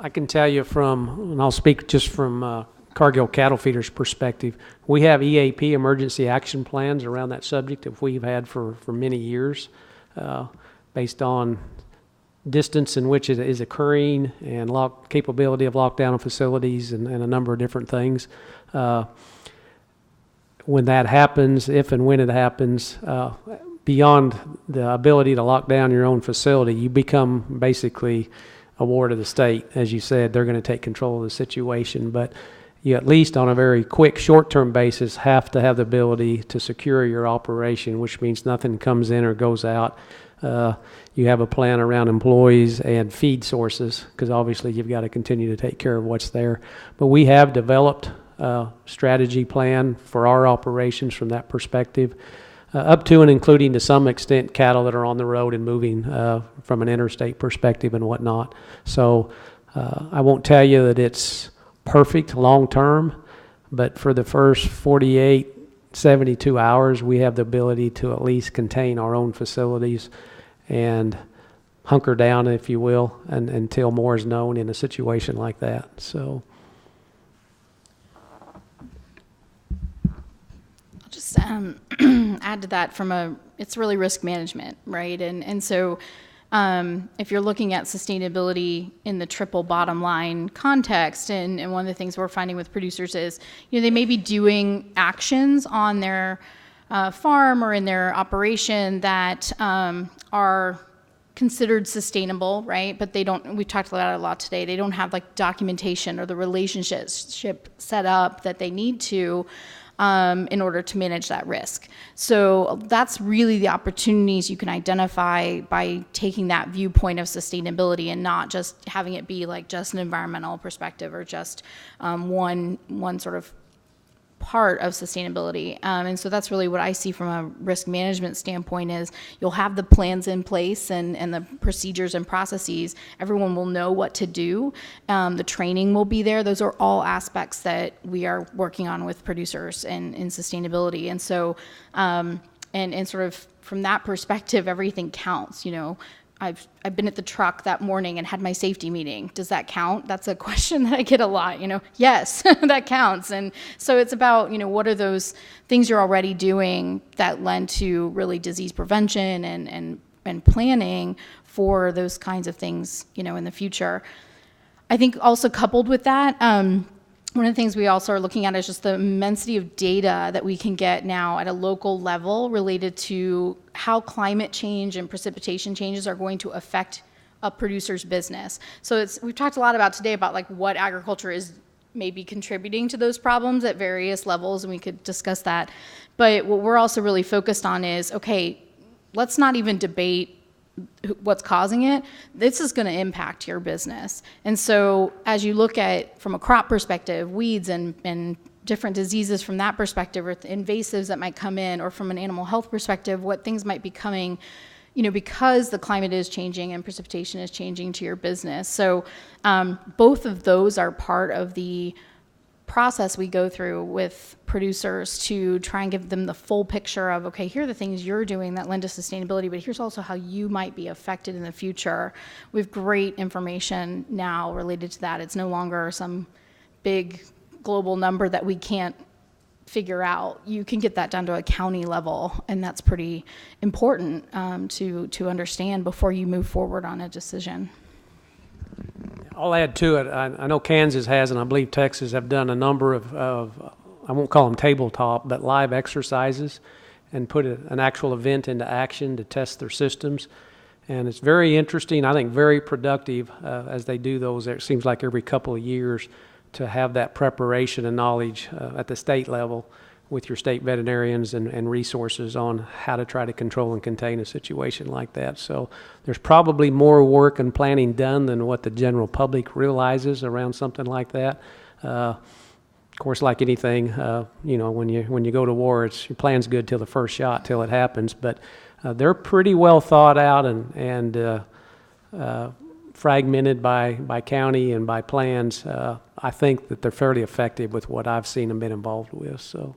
I can tell you and I'll speak just from Cargill Cattle Feeders perspective, we have EAP, emergency action plans, around that subject that we've had for many years, based on distance in which it is occurring and capability of lockdown of facilities and a number of different things. When that happens, if and when it happens, beyond the ability to lock down your own facility, you become basically a ward of the state. As you said, they're going to take control of the situation, but you at least on a very quick short-term basis have to have the ability to secure your operation, which means nothing comes in or goes out. You have a plan around employees and feed sources, because obviously you've got to continue to take care of what's there. But we have developed a strategy plan for our operations from that perspective, up to and including to some extent cattle that are on the road and moving from an interstate perspective and whatnot. So I won't tell you that it's perfect long term, but for the first 48, 72 hours, we have the ability to at least contain our own facilities and hunker down, if you will, until more is known in a situation like that. So I'll just add to that it's really risk management, right? And so if you're looking at sustainability in the triple bottom line context, and one of the things we're finding with producers is, they may be doing actions on their farm or in their operation that are considered sustainable, right? But we've talked about it a lot today, they don't have like documentation or the relationship set up that they need to in order to manage that risk. So that's really the opportunities you can identify by taking that viewpoint of sustainability and not just having it be like just an environmental perspective or just one sort of part of sustainability. And so that's really what I see from a risk management standpoint is you'll have the plans in place and the procedures and processes. Everyone will know what to do. The training will be there. Those are all aspects that we are working on with producers and in sustainability. And so, and sort of from that perspective, everything counts. I've been at the truck that morning and had my safety meeting. Does that count? That's a question that I get a lot, Yes, that counts. And so it's about, what are those things you're already doing that lend to really disease prevention and planning for those kinds of things, in the future. I think also coupled with that, one of the things we also are looking at is just the immensity of data that we can get now at a local level related to how climate change and precipitation changes are going to affect a producer's business. So we've talked a lot about today about like what agriculture is maybe contributing to those problems at various levels, and we could discuss that. But what we're also really focused on is, okay, let's not even debate what's causing it. This is going to impact your business. And so as you look at from a crop perspective, weeds and different diseases from that perspective, or invasives that might come in, or from an animal health perspective, what things might be coming, because the climate is changing and precipitation is changing to your business. So both of those are part of the process we go through with producers to try and give them the full picture of, okay, here are the things you're doing that lend to sustainability, but here's also how you might be affected in the future. We have great information now related to that. It's no longer some big global number that we can't figure out. You can get that down to a county level, and that's pretty important to understand before you move forward on a decision. I'll add to it. I know Kansas has, and I believe Texas have done a number of I won't call them tabletop, but live exercises, and put an actual event into action to test their systems. And it's very interesting, I think very productive as they do those. It seems like every couple of years to have that preparation and knowledge at the state level with your state veterinarians and resources on how to try to control and contain a situation like that. So there's probably more work and planning done than what the general public realizes around something like that. Of course, like anything, when you go to war, your plan's good till the first shot, till it happens. But they're pretty well thought out and fragmented by county and by plans. I think that they're fairly effective with what I've seen and been involved with. So.